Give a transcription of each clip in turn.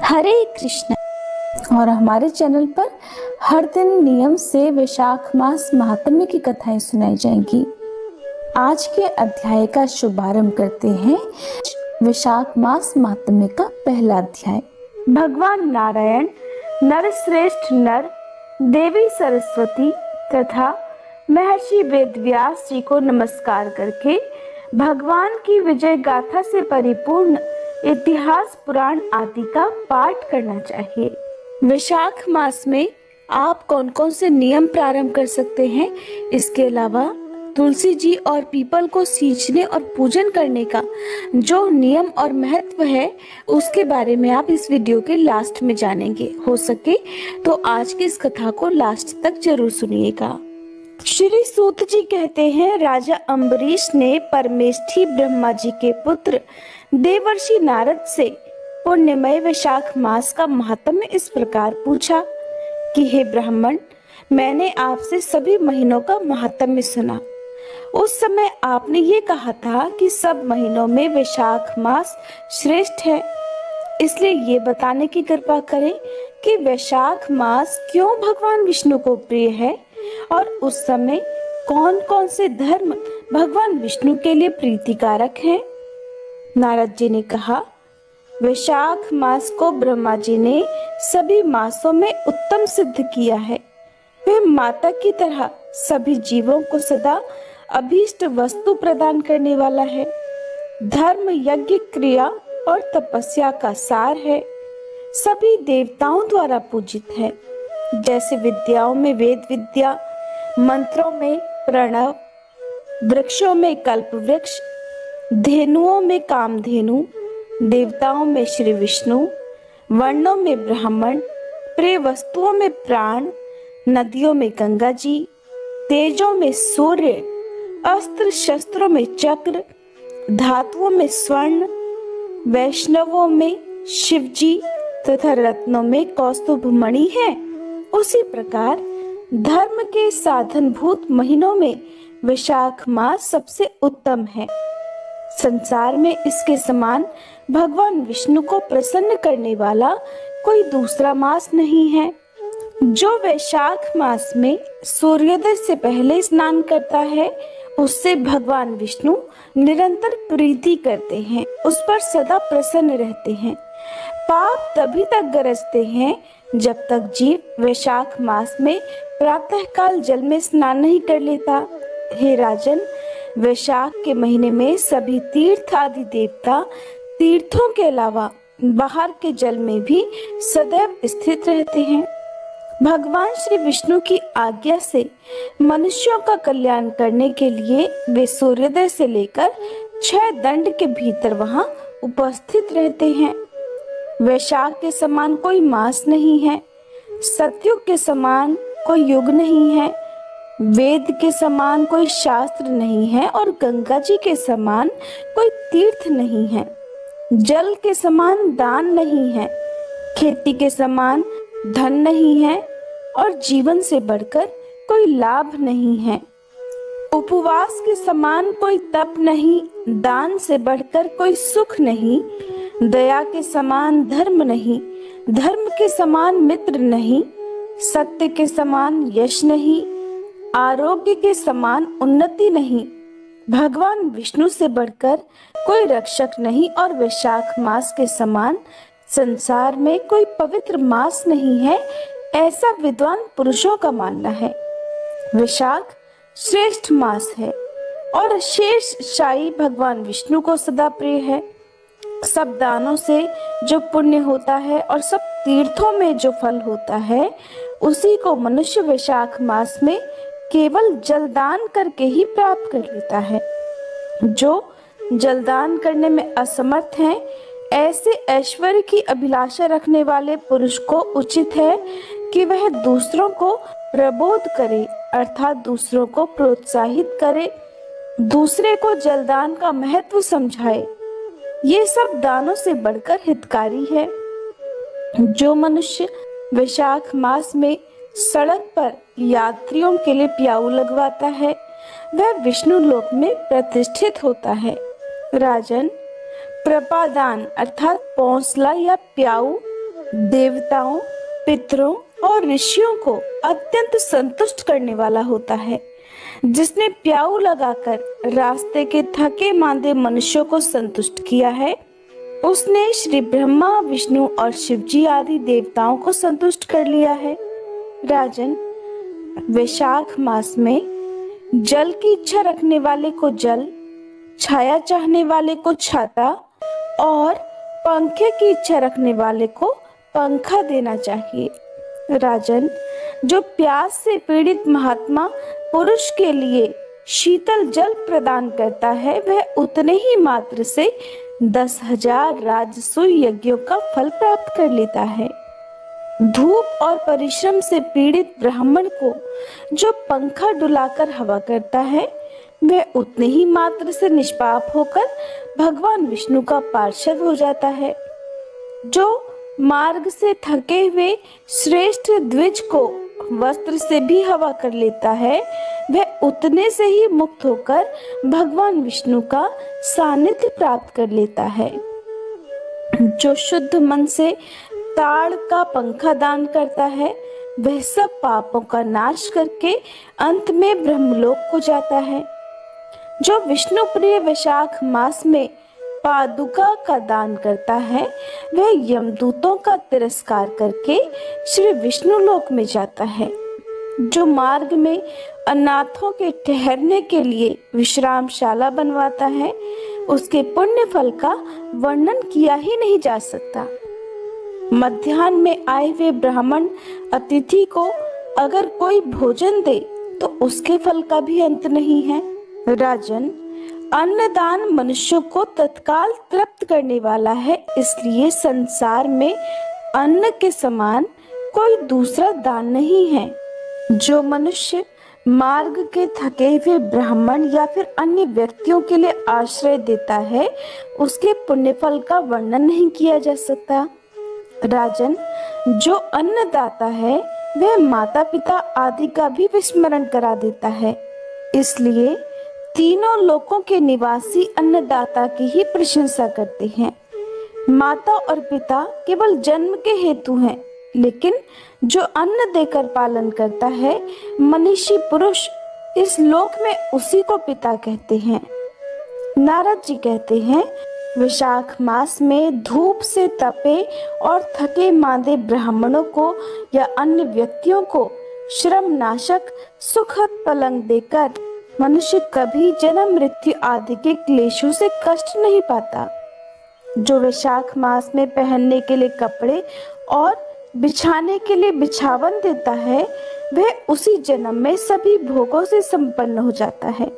हरे कृष्ण। और हमारे चैनल पर हर दिन नियम से वैशाख मास महात्म्य की कथाएं सुनाई जाएंगी। आज के अध्याय का शुभारंभ करते हैं। वैशाख मास महात्म्य का पहला अध्याय। भगवान नारायण, नरश्रेष्ठ नर, देवी सरस्वती तथा महर्षि वेदव्यास जी को नमस्कार करके भगवान की विजय गाथा से परिपूर्ण इतिहास पुराण आदि का पाठ करना चाहिए। वैशाख मास में आप कौन कौन से नियम प्रारंभ कर सकते हैं, इसके अलावा तुलसी जी और पीपल को सींचने और पूजन करने का जो नियम और महत्व है उसके बारे में आप इस वीडियो के लास्ट में जानेंगे। हो सके तो आज की इस कथा को लास्ट तक जरूर सुनिएगा। श्री सूत जी कहते हैं, राजा अम्बरीश ने परमेष्ठी ब्रह्मा जी के पुत्र देवर्षि नारद से पुण्यमय वैशाख मास का महात्म्य इस प्रकार पूछा कि हे ब्राह्मण, मैंने आपसे सभी महीनों का महात्म्य सुना। उस समय आपने ये कहा था कि सब महीनों में वैशाख मास श्रेष्ठ है, इसलिए ये बताने की कृपा करें कि वैशाख मास क्यों भगवान विष्णु को प्रिय है और उस समय कौन कौन से धर्म भगवान विष्णु के लिए प्रीतिकारक हैं। नारद जी ने कहा, वैशाख मास को ब्रह्मा जी ने सभी मासों में उत्तम सिद्ध किया है। वे माता की तरह सभी जीवों को सदा अभीष्ट वस्तु प्रदान करने वाला है। धर्म, यज्ञ, क्रिया और तपस्या का सार है। सभी देवताओं द्वारा पूजित है। जैसे विद्याओं में वेद विद्या, मंत्रों में प्रणव, वृक्षों में कल्प वृक्ष, धेनुओं में कामधेनु, देवताओं में श्री विष्णु, वर्णों में ब्राह्मण, प्रिय वस्तुओं में प्राण, नदियों में गंगा जी, तेजों में सूर्य, अस्त्र शस्त्रों में चक्र, धातुओं में स्वर्ण, वैष्णवों में शिवजी तथा रत्नों में कौस्तुभ मणि है। उसी प्रकार धर्म के साधनभूत महीनों में वैशाख मास सबसे उत्तम है। संसार में इसके समान भगवान विष्णु को प्रसन्न करने वाला कोई दूसरा मास नहीं है। जो वैशाख मास में सूर्योदय से पहले स्नान करता है उससे भगवान विष्णु निरंतर प्रीति करते हैं, उस पर सदा प्रसन्न रहते हैं। पाप तभी तक गरजते हैं जब तक जीव वैशाख मास में प्रातः काल जल में स्नान नहीं कर लेता। हे राजन, वैशाख के महीने में सभी तीर्थ आदि देवता तीर्थों के अलावा बाहर के जल में भी सदैव स्थित रहते हैं। भगवान श्री विष्णु की आज्ञा से मनुष्यों का कल्याण करने के लिए वे सूर्योदय से लेकर 6 दंड के भीतर वहां उपस्थित रहते हैं। वैशाख के समान कोई मास नहीं है, सतयुग के समान कोई युग नहीं है, वेद के समान कोई शास्त्र नहीं है और गंगा जी के समान कोई तीर्थ नहीं है। जल के समान दान नहीं है, खेती के समान धन नहीं है और जीवन से बढ़कर कोई लाभ नहीं है। उपवास के समान कोई तप नहीं, दान से बढ़कर कोई सुख नहीं, दया के समान धर्म नहीं, धर्म के समान मित्र नहीं, सत्य के समान यश नहीं, आरोग्य के समान उन्नति नहीं, भगवान विष्णु से बढ़कर कोई रक्षक नहीं और वैशाख मास के समान संसार में कोई पवित्र मास नहीं है, ऐसा विद्वान पुरुषों का मानना है। वैशाख श्रेष्ठ मास है और शेष शाही भगवान विष्णु को सदा प्रिय है। सब दानों से जो पुण्य होता है और सब तीर्थों में जो फल होता है उसी को मनुष्य वैशाख मास में केवल जलदान करके ही प्राप्त कर लेता है। जो जलदान करने में असमर्थ हैं, ऐसे ऐश्वर्य की अभिलाषा रखने वाले पुरुष को उचित है कि वह दूसरों को प्रबोध करे, अर्थात दूसरों को प्रोत्साहित करे, दूसरे को जलदान का महत्व समझाए। ये सब दानों से बढ़कर हितकारी है। जो मनुष्य वैशाख मास में सड़क पर यात्रियों के लिए प्याऊ लगवाता है वह विष्णु लोक में प्रतिष्ठित होता है। राजन, प्रपादान अर्थात पौंसला या प्याऊ देवताओं, पितरों और ऋषियों को अत्यंत संतुष्ट करने वाला होता है। जिसने प्याऊ लगाकर रास्ते के थके मांदे मनुष्यों को संतुष्ट किया है, उसने श्री ब्रह्मा, विष्णु और शिवजी आदि देवताओं को संतुष्ट कर लिया है। राजन, वैशाख मास में जल की इच्छा रखने वाले को जल, छाया चाहने वाले को छाता और पंखे की इच्छा रखने वाले को पंखा देना चाहिए। राजन, जो प्यास से पीड़ित महात्मा पुरुष के लिए शीतल जल प्रदान करता है, वह उतने ही मात्र से 10,000 राजसूय यज्ञों का फल प्राप्त कर लेता है। धूप और परिश्रम से पीड़ित ब्राह्मण को जो पंखा डुलाकर हवा करता है, वह उतने ही मात्र से निष्पाप होकर भगवान विष्णु का पार्षद हो जाता है। जो मार्ग से थके हुए श्रेष्ठ द्विज को वस्त्र से भी हवा कर लेता है, वह उतने से ही मुक्त होकर भगवान विष्णु का सानिध्य प्राप्त कर लेता है। जो शुद्ध मन से ताड़ का पंखा दान करता है, वह सब पापों का नाश करके अंत में ब्रह्मलोक को जाता है। जो विष्णु प्रिय वैशाख मास में पादुका का दान करता है, वह यमदूतों का तिरस्कार करके श्री विष्णु लोक में जाता है। जो मार्ग में अनाथों के ठहरने के लिए विश्रामशाला बनवाता है, उसके पुण्य फल का वर्णन किया ही नहीं जा सकता। मध्याह्न में आए हुए ब्राह्मण अतिथि को अगर कोई भोजन दे तो उसके फल का भी अंत नहीं है। राजन, अन्नदान मनुष्यों को तत्काल तृप्त करने वाला है, इसलिए संसार में अन्न के समान कोई दूसरा दान नहीं है। जो मनुष्य मार्ग के थके हुए ब्राह्मण या फिर अन्य व्यक्तियों के लिए आश्रय देता है, उसके पुण्य फल का वर्णन नहीं किया जा सकता। राजन, जो अन्नदाता है वह माता पिता आदि का भी विस्मरण करा देता है, इसलिए तीनों लोकों के निवासी अन्नदाता की ही प्रशंसा करते हैं। माता और पिता केवल जन्म के हेतु हैं, लेकिन जो अन्न देकर पालन करता है मनीषी पुरुष, इस लोक में उसी को पिता कहते हैं। नारद जी कहते हैं, वैशाख मास में धूप से तपे और थके मांदे ब्राह्मणों को या अन्य व्यक्तियों को श्रम नाशक सुखद पलंग देकर मनुष्य कभी जन्म मृत्यु आदि के क्लेशों से कष्ट नहीं पाता। जो वैशाख मास में पहनने के लिए कपड़े और बिछाने के लिए बिछावन देता है, वह उसी जन्म में सभी भोगों से संपन्न हो जाता है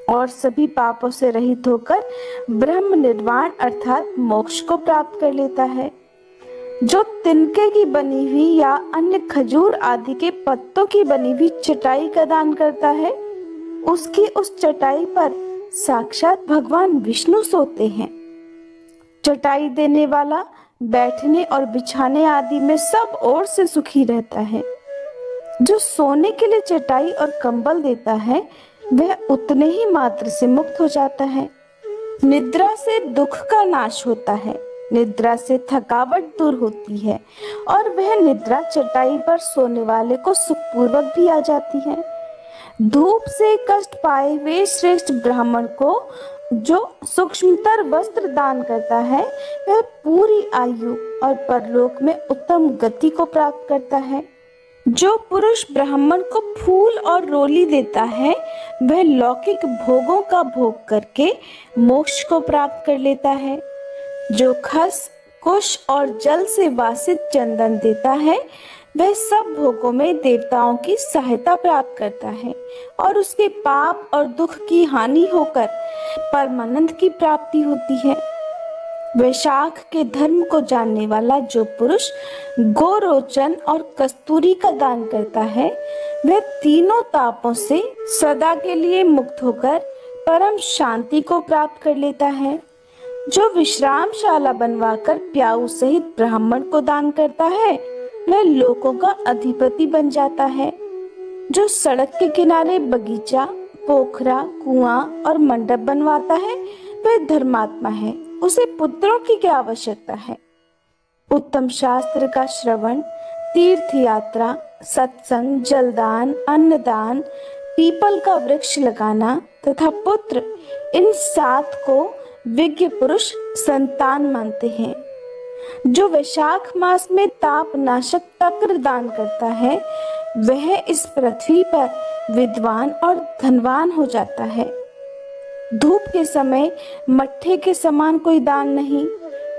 और सभी पापों से रहित होकर ब्रह्म निर्वाण अर्थात मोक्ष को प्राप्त कर लेता है। जो तिनके की बनी हुई या अन्य खजूर आदि के पत्तों की बनी हुई चटाई का दान करता है, उसकी उस चटाई पर साक्षात भगवान विष्णु सोते हैं। चटाई देने वाला बैठने और बिछाने आदि में सब ओर से सुखी रहता है। जो सोने के लिए चटाई और कंबल देता है, वह उतने ही मात्र से मुक्त हो जाता है। निद्रा से दुख का नाश होता है, निद्रा से थकावट दूर होती है और वह निद्रा चटाई पर सोने वाले को सुखपूर्वक भी आ जाती है। धूप से कष्ट पाए हुए श्रेष्ठ ब्राह्मण को जो सूक्ष्मतर वस्त्र दान करता है, वह पूरी आयु और परलोक में उत्तम गति को प्राप्त करता है। जो पुरुष ब्राह्मण को फूल और रोली देता है, वह लौकिक भोगों का भोग करके मोक्ष को प्राप्त कर लेता है। जो खस, कुश और जल से वासित चंदन देता है, वह सब भोगों में देवताओं की सहायता प्राप्त करता है और उसके पाप और दुख की हानि होकर परमानंद की प्राप्ति होती है। वैशाख के धर्म को जानने वाला जो पुरुष गोरोचन और कस्तूरी का दान करता है, वह तीनों तापों से सदा के लिए मुक्त होकर परम शांति को प्राप्त कर लेता है। जो विश्रामशाला बनवाकर प्याऊ सहित ब्राह्मण को दान करता है, वह लोकों का अधिपति बन जाता है। जो सड़क के किनारे बगीचा, पोखरा, कुआं और मंडप बनवाता है, वह धर्मात्मा है, उसे पुत्रों की क्या आवश्यकता है। उत्तम शास्त्र का श्रवण, तीर्थ यात्रा, सत्संग, जलदान, अन्नदान, पीपल का वृक्ष लगाना तथा पुत्र, इन 7 को विज्ञ पुरुष संतान मानते हैं। जो वैशाख मास में ताप नाशक तक्र दान करता है वह इस पृथ्वी पर विद्वान और धनवान हो जाता है। धूप के समय मट्ठे के समान कोई दान नहीं,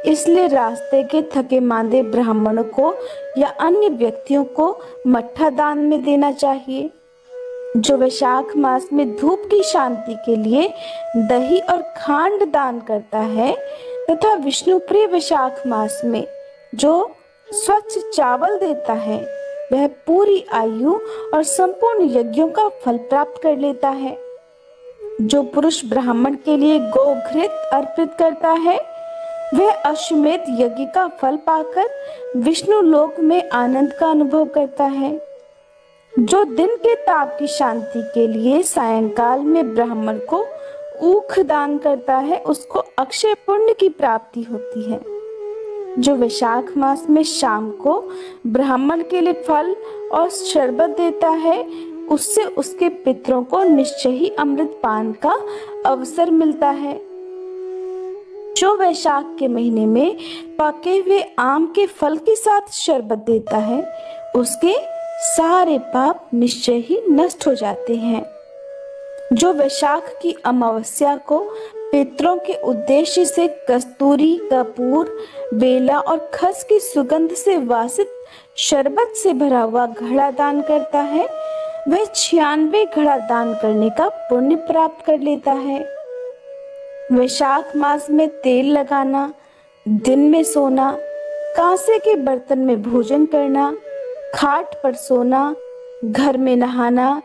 इसलिए रास्ते के थके मांदे ब्राह्मणों को या अन्य व्यक्तियों को मट्ठा दान में देना चाहिए। जो वैशाख मास में धूप की शांति के लिए दही और खांड दान करता है तथा विष्णु प्रिय वैशाख मास में जो स्वच्छ चावल देता है वह पूरी आयु और संपूर्ण यज्ञों का फल प्राप्त कर लेता है। जो पुरुष ब्राह्मण के लिए गोघृत अर्पित करता है वह अश्वमेध यज्ञ का फल पाकर विष्णु लोक में आनंद का अनुभव करता है। जो दिन के ताप की शांति के लिए सायंकाल में ब्राह्मण को ऊख दान करता है उसको अक्षय पुण्य की प्राप्ति होती है। जो वैशाख मास में शाम को ब्राह्मण के लिए फल और शरबत देता है उससे उसके पितरों को निश्चय ही अमृत पान का अवसर मिलता है। जो वैशाख के महीने में पके हुए आम के फल के साथ शरबत देता है उसके सारे पाप निश्चय ही नष्ट हो जाते हैं। जो वैशाख की अमावस्या को पितरों के उद्देश्य से कस्तूरी, कपूर, बेला और खस की सुगंध से वासित शरबत से भरा हुआ घड़ा दान करता है वह 96 घड़ा दान करने का पुण्य प्राप्त कर लेता है। वैशाख मास में तेल लगाना, दिन में सोना, कांसे के बर्तन में भोजन करना, खाट पर सोना, घर में नहाना,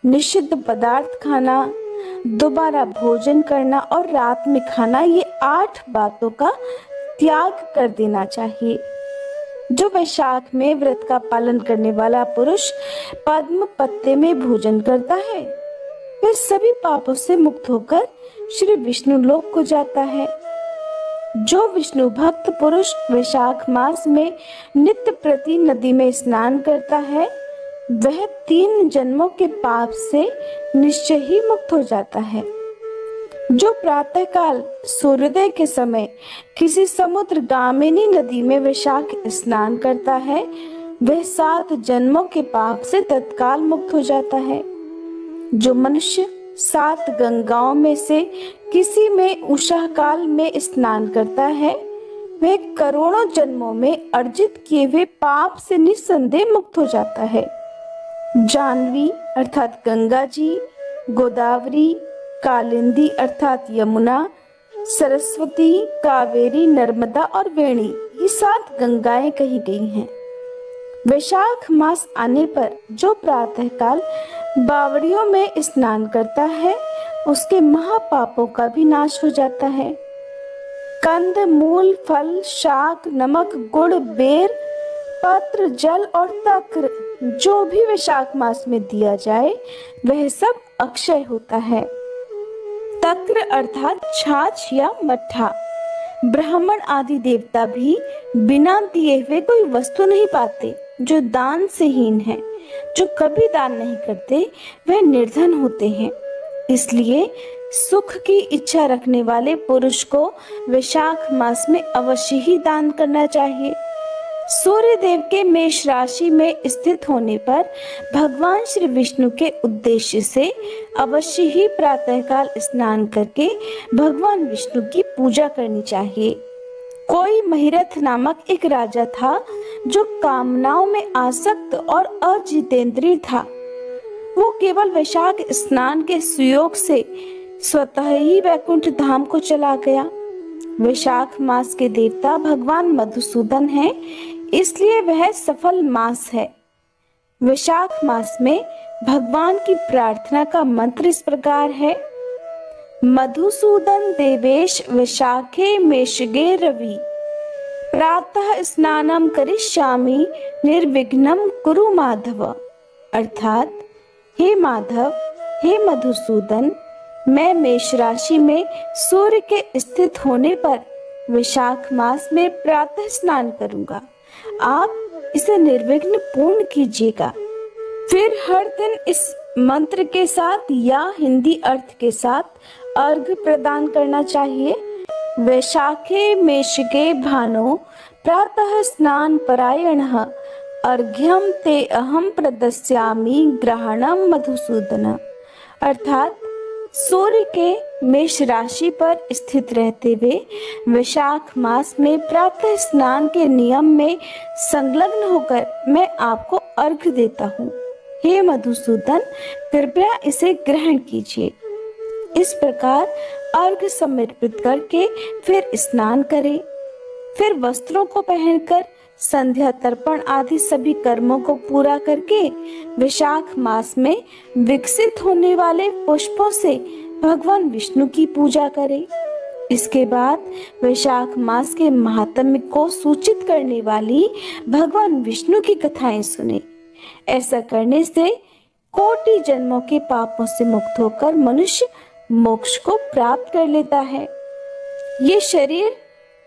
निषिद्ध पदार्थ खाना, दोबारा भोजन करना और रात में खाना, ये 8 बातों का त्याग कर देना चाहिए। जो वैशाख में व्रत का पालन करने वाला पुरुष पद्म पत्ते में भोजन करता है वह सभी पापों से मुक्त होकर श्री विष्णु लोक को जाता है। जो विष्णु भक्त पुरुष वैशाख मास में नित्य प्रति नदी में स्नान करता है वह 3 जन्मों के पाप से निश्चय ही मुक्त हो जाता है। जो प्रातःकाल सूर्योदय के समय किसी समुद्र गामिनी नदी में वैशाख स्नान करता है वह 7 जन्मों के पाप से तत्काल मुक्त हो जाता है। जो मनुष्य 7 गंगाओं में से किसी में उषा काल में स्नान करता है वह करोड़ों जन्मों में अर्जित किए हुए पाप से निस्संदेह मुक्त हो जाता है। जानवी अर्थात गंगा जी, गोदावरी, कालिंदी अर्थात यमुना, सरस्वती, कावेरी, नर्मदा और वेणी, ये 7 गंगाएं कही गई हैं। वैशाख मास आने पर जो प्रातःकाल बावड़ियों में स्नान करता है उसके महापापों का भी नाश हो जाता है। कंद, मूल, फल, शाक, नमक, गुड़, बेर, पत्र, जल और तक्र जो भी वैशाख मास में दिया जाए वह सब अक्षय होता है। तक्र अर्थात छाछ या मट्ठा। ब्राह्मण आदि देवता भी बिना दिए हुए कोई वस्तु नहीं पाते। जो दान से हीन है, जो कभी दान नहीं करते वह निर्धन होते हैं। इसलिए सुख की इच्छा रखने वाले पुरुष को वैशाख मास में अवश्य ही दान करना चाहिए। सूर्य देव के मेष राशि में स्थित होने पर भगवान श्री विष्णु के उद्देश्य से अवश्य ही प्रातःकाल स्नान करके भगवान विष्णु की पूजा करनी चाहिए। कोई महिरथ नामक एक राजा था जो कामनाओं में आसक्त और अजितेंद्रिय था। वो केवल वैशाख स्नान के सुयोग से स्वतः ही वैकुंठ धाम को चला गया। वैशाख मास के देवता भगवान मधुसूदन हैं, इसलिए वह सफल मास है। वैशाख मास में भगवान की प्रार्थना का मंत्र इस प्रकार है: मधुसूदन देवेश वैशाखे मेषगे रवि, प्रातः स्नानम करिष्यामि निर्विघ्नं कुरु माधव। अर्थात हे माधव, हे मधुसूदन, मैं मेष राशि में सूर्य के स्थित होने पर वैशाख मास में प्रातः स्नान करूंगा। आप इसे निर्विघ्न पूर्ण कीजिएगा। फिर हर दिन इस मंत्र के साथ या हिंदी अर्थ के साथ अर्घ्य प्रदान करना चाहिए। वैशाखे मेषके भानो प्रातः स्नान परायणः अर्घ्यम ते अहम प्रदस्यामि ग्रहणम मधुसूदन। अर्थात सूर्य के मेष राशि पर स्थित रहते हुए वैशाख मास में प्रातः स्नान के नियम में संलग्न होकर मैं आपको अर्घ्य देता हूँ। हे मधुसूदन, कृपया इसे ग्रहण कीजिए। इस प्रकार अर्घ्य समर्पित करके फिर स्नान करें। फिर वस्त्रों को पहनकर संध्या तर्पण आदि सभी कर्मों को पूरा करके वैशाख मास में विकसित होने वाले पुष्पों से भगवान विष्णु की पूजा करें। इसके बाद वैशाख मास के महात्म्य को सूचित करने वाली भगवान विष्णु की कथाएं सुने। ऐसा करने से कोटि जन्मों के पापों से मुक्त होकर मनुष्य मोक्ष को प्राप्त कर लेता है। ये शरीर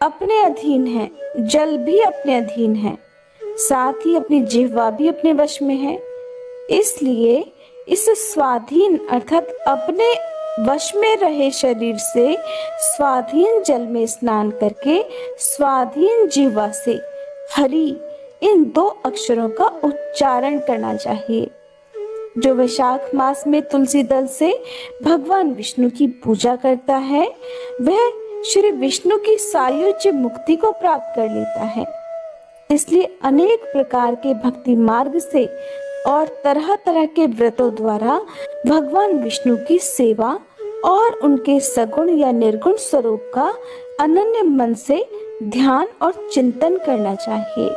अपने अधीन है, जल भी अपने अधीन है, साथ ही अपनी जिह्वा भी अपने वश में है। इसलिए इस स्वाधीन अर्थात अपने वश में रहे शरीर से स्वाधीन जल में स्नान करके स्वाधीन जिह्वा से हरि इन 2 अक्षरों का उच्चारण करना चाहिए। जो वैशाख मास में तुलसी दल से भगवान विष्णु की पूजा करता है वह श्री विष्णु की सायुज्य मुक्ति को प्राप्त कर लेता है। इसलिए अनेक प्रकार के भक्ति मार्ग से और तरह तरह के व्रतों द्वारा भगवान विष्णु की सेवा और उनके सगुण या निर्गुण स्वरूप का अनन्य मन से ध्यान और चिंतन करना चाहिए।